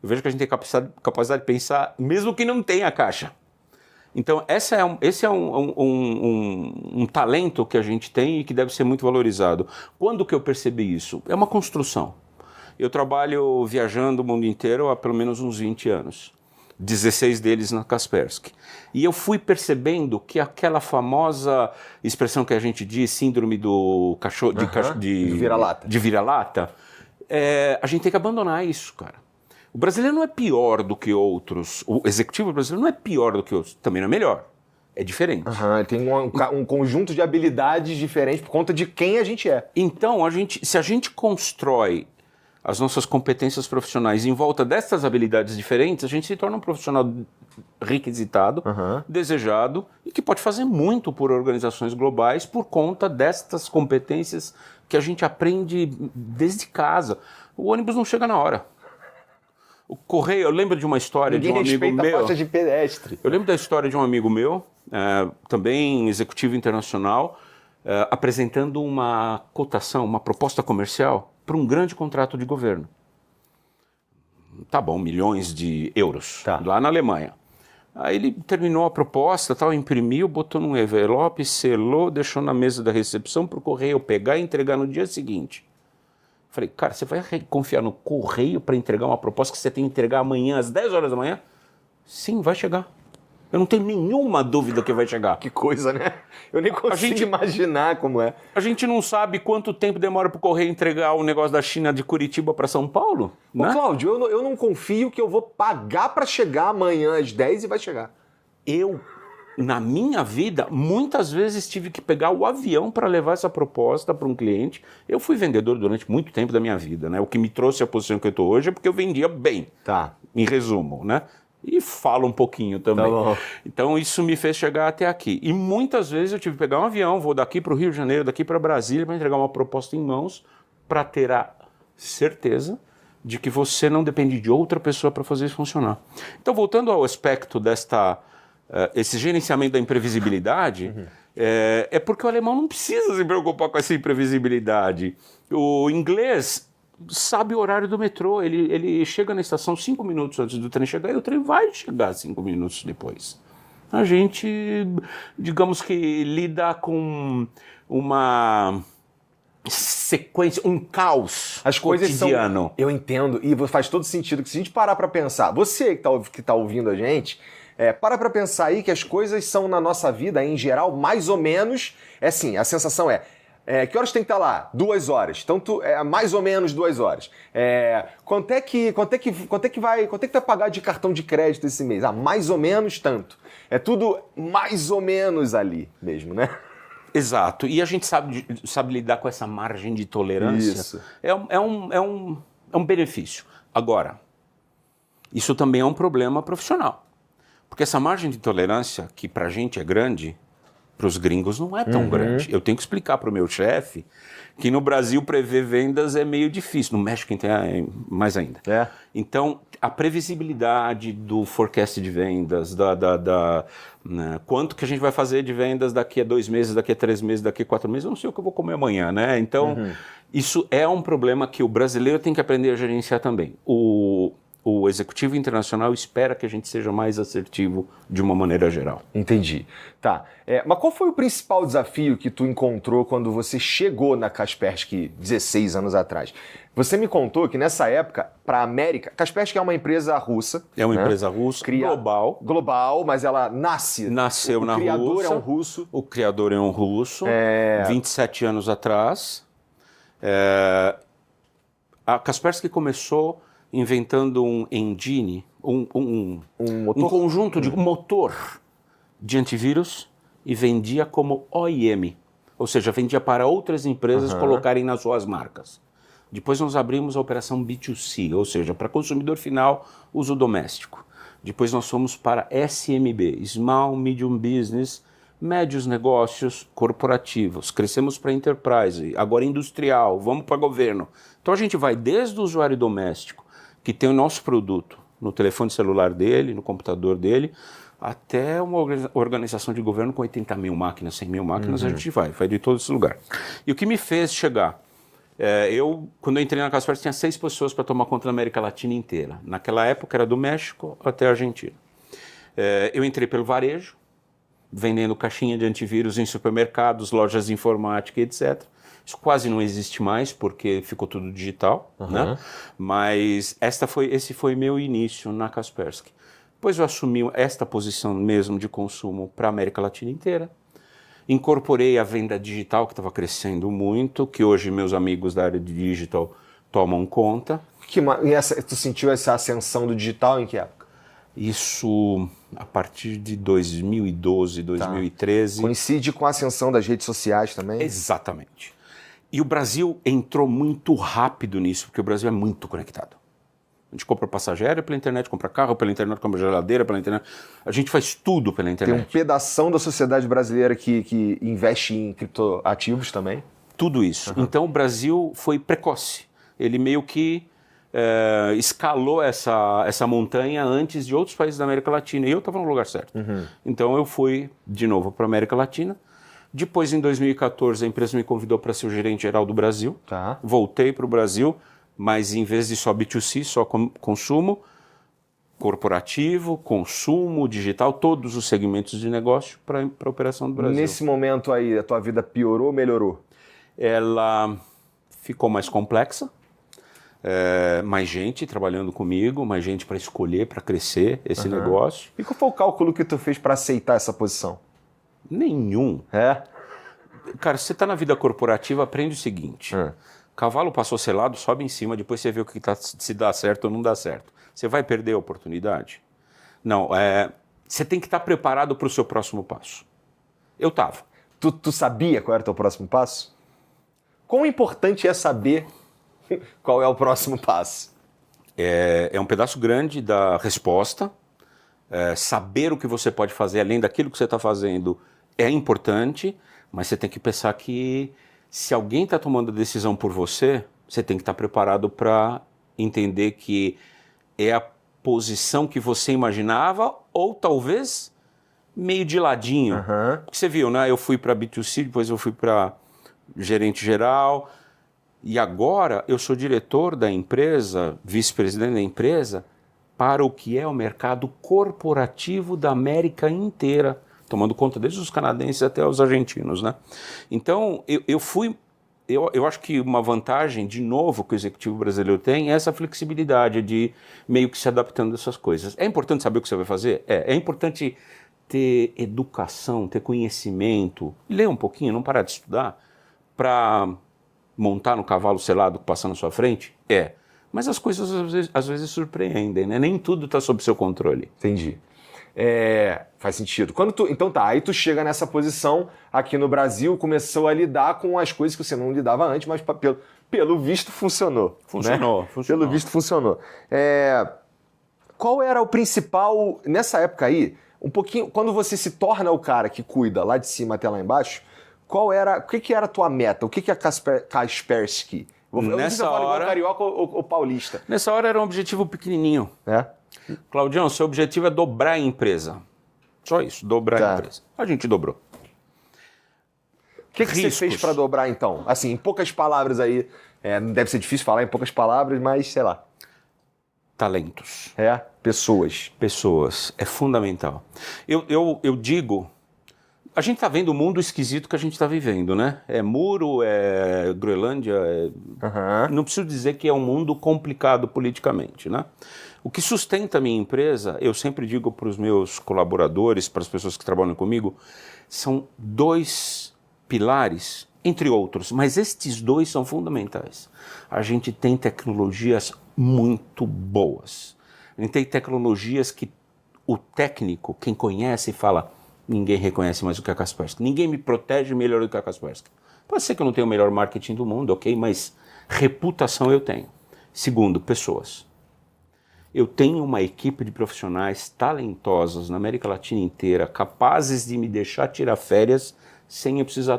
Eu vejo que a gente tem capacidade de pensar, mesmo que não tenha caixa. Então, esse é um talento que a gente tem e que deve ser muito valorizado. Quando que eu percebi isso? É uma construção. Eu trabalho viajando o mundo inteiro há pelo menos uns 20 anos. 16 deles na Kaspersky. E eu fui percebendo que aquela famosa expressão que a gente diz, síndrome do cachorro de vira-lata, a gente tem que abandonar isso, cara. O brasileiro não é pior do que outros. O executivo brasileiro não é pior do que outros. Também não é melhor. É diferente. Tem um conjunto de habilidades diferentes por conta de quem a gente é. Então, se a gente constrói as nossas competências profissionais em volta dessas habilidades diferentes, a gente se torna um profissional requisitado, desejado, e que pode fazer muito por organizações globais por conta destas competências que a gente aprende desde casa. O ônibus não chega na hora. O correio, eu lembro de uma história de um amigo meu. A faixa de pedestre. Eu lembro da história de um amigo meu, também executivo internacional, apresentando uma cotação, uma proposta comercial para um grande contrato de governo. Tá bom, milhões de euros, lá na Alemanha. Aí ele terminou a proposta, imprimiu, botou num envelope, selou, deixou na mesa da recepção para o correio pegar e entregar no dia seguinte. Falei, cara, você vai confiar no correio para entregar uma proposta que você tem que entregar amanhã às 10 horas da manhã? Sim, vai chegar. Eu não tenho nenhuma dúvida que vai chegar. Que coisa, né? Eu nem consigo imaginar como é. A gente não sabe quanto tempo demora para o correio entregar o negócio da China de Curitiba para São Paulo, né? Ô, Cláudio, eu não confio que eu vou pagar para chegar amanhã às 10 e vai chegar. Na minha vida, muitas vezes tive que pegar o avião para levar essa proposta para um cliente. Eu fui vendedor durante muito tempo da minha vida, né? O que me trouxe à posição que eu estou hoje é porque eu vendia bem, em resumo, né? E falo um pouquinho também. Então isso me fez chegar até aqui. E muitas vezes eu tive que pegar um avião, vou daqui para o Rio de Janeiro, daqui para Brasília, para entregar uma proposta em mãos, para ter a certeza de que você não depende de outra pessoa para fazer isso funcionar. Então, voltando ao aspecto esse gerenciamento da imprevisibilidade, é porque o alemão não precisa se preocupar com essa imprevisibilidade. O inglês sabe o horário do metrô, ele chega na estação 5 minutos antes do trem chegar e o trem vai chegar 5 minutos depois. A gente, digamos que lida com uma sequência, um caos As coisas cotidiano. Eu entendo, e faz todo sentido que se a gente parar para pensar, você que tá ouvindo a gente, para pensar aí que as coisas são na nossa vida, em geral, mais ou menos, assim, a sensação que horas tem que estar lá? 2 horas. Então, mais ou menos 2 horas. Quanto é que vai pagar de cartão de crédito esse mês? Mais ou menos tanto. É tudo mais ou menos ali mesmo, né? Exato. E a gente sabe lidar com essa margem de tolerância. Isso. É um benefício. Agora, isso também é um problema profissional. Porque essa margem de tolerância, que pra gente é grande, para os gringos não é tão grande. Eu tenho que explicar para o meu chefe que no Brasil prever vendas é meio difícil. No México é mais ainda. Então, a previsibilidade do forecast de vendas, né, quanto que a gente vai fazer de vendas daqui a 2 meses, daqui a 3 meses, daqui a 4 meses, eu não sei o que eu vou comer amanhã, né? Então, isso é um problema que o brasileiro tem que aprender a gerenciar também. O executivo internacional espera que a gente seja mais assertivo de uma maneira geral. Entendi. Tá. Mas qual foi o principal desafio que tu encontrou quando você chegou na Kaspersky 16 anos atrás? Você me contou que nessa época, para a América, Kaspersky é uma empresa russa. É uma empresa russa, global. Global, mas ela nasceu na Rússia. O criador é um russo. O criador é um russo, 27 anos atrás. A Kaspersky começou inventando um engine, um conjunto de motor de antivírus e vendia como OEM, ou seja, vendia para outras empresas colocarem nas suas marcas. Depois nós abrimos a operação B2C, ou seja, para consumidor final, uso doméstico. Depois nós fomos para SMB, Small Medium Business, médios negócios corporativos. Crescemos para enterprise, agora industrial, vamos para governo. Então a gente vai desde o usuário doméstico, que tem o nosso produto no telefone celular dele, no computador dele, até uma organização de governo com 80 mil máquinas, 100 mil máquinas, a gente vai de todo esse lugar. E o que me fez chegar Quando eu entrei na Kaspersky, tinha 6 pessoas para tomar conta da América Latina inteira. Naquela época era do México até a Argentina. Eu entrei pelo varejo, vendendo caixinha de antivírus em supermercados, lojas de informática, etc. Isso quase não existe mais, porque ficou tudo digital, né? Mas esse foi meu início na Kaspersky. Depois eu assumi esta posição mesmo de consumo para a América Latina inteira. Incorporei a venda digital, que estava crescendo muito, que hoje meus amigos da área de digital tomam conta. Tu sentiu essa ascensão do digital em que época? Isso a partir de 2012, 2013. Coincide com a ascensão das redes sociais também? Exatamente. E o Brasil entrou muito rápido nisso, porque o Brasil é muito conectado. A gente compra passagem pela internet, compra carro pela internet, compra geladeira pela internet. A gente faz tudo pela internet. Tem um pedação da sociedade brasileira que investe em criptoativos também? Tudo isso. Então o Brasil foi precoce. Ele meio que escalou essa montanha antes de outros países da América Latina. E eu estava no lugar certo. Então eu fui de novo para a América Latina. Depois, em 2014, a empresa me convidou para ser o gerente geral do Brasil. Voltei para o Brasil. Mas em vez de só B2C, só consumo, corporativo, consumo, digital, todos os segmentos de negócio para a operação do Brasil. Nesse momento aí, a tua vida piorou ou melhorou? Ela ficou mais complexa, mais gente trabalhando comigo, mais gente para escolher, para crescer esse negócio. E qual foi o cálculo que tu fez para aceitar essa posição? Nenhum. Cara, você está na vida corporativa, aprende o seguinte... Cavalo passou selado, sobe em cima, depois você vê se dá certo ou não dá certo. Você vai perder a oportunidade? Não, você tem que estar preparado para o seu próximo passo. Eu estava. Tu sabia qual era o teu próximo passo? Quão importante é saber qual é o próximo passo? É um pedaço grande da resposta. Saber o que você pode fazer além daquilo que você está fazendo é importante, mas você tem que pensar que se alguém está tomando a decisão por você, você tem que estar preparado para entender que é a posição que você imaginava ou talvez meio de ladinho. Porque você viu, né? Eu fui para B2C, depois eu fui para gerente geral e agora eu sou diretor da empresa, vice-presidente da empresa, para o que é o mercado corporativo da América inteira. Tomando conta desde os canadenses até os argentinos, né? Então, eu acho que uma vantagem, de novo, que o executivo brasileiro tem é essa flexibilidade de meio que se adaptando a essas coisas. É importante saber o que você vai fazer? É importante ter educação, ter conhecimento, ler um pouquinho, não parar de estudar, para montar no cavalo selado que passa na sua frente? Mas as coisas às vezes surpreendem, né? Nem tudo está sob seu controle. Entendi. Faz sentido. Então aí tu chega nessa posição aqui no Brasil, começou a lidar com as coisas que você não lidava antes, mas pelo visto funcionou. Funcionou. Pelo visto funcionou. Qual era o principal, nessa época aí, um pouquinho, quando você se torna o cara que cuida lá de cima até lá embaixo, o que era a tua meta? O que é a Kaspersky? Nessa hora, igual carioca ou paulista. Nessa hora era um objetivo pequenininho. Claudião, seu objetivo é dobrar a empresa. Só isso, dobrar a empresa. A gente dobrou. O que você fez para dobrar, então? Assim, em poucas palavras aí, deve ser difícil falar em poucas palavras, mas sei lá. Talentos. Pessoas. Pessoas, é fundamental. Eu digo, a gente está vendo o mundo esquisito que a gente está vivendo, né? É muro, é Groenlândia, não preciso dizer que é um mundo complicado politicamente, né? O que sustenta a minha empresa, eu sempre digo para os meus colaboradores, para as pessoas que trabalham comigo, são 2 pilares, entre outros, mas estes 2 são fundamentais. A gente tem tecnologias muito boas. A gente tem tecnologias que o técnico, quem conhece, fala, ninguém reconhece mais do que a Kaspersky. Ninguém me protege melhor do que a Kaspersky. Pode ser que eu não tenha o melhor marketing do mundo, ok, mas reputação eu tenho. Segundo, pessoas. Eu tenho uma equipe de profissionais talentosos na América Latina inteira, capazes de me deixar tirar férias sem eu precisar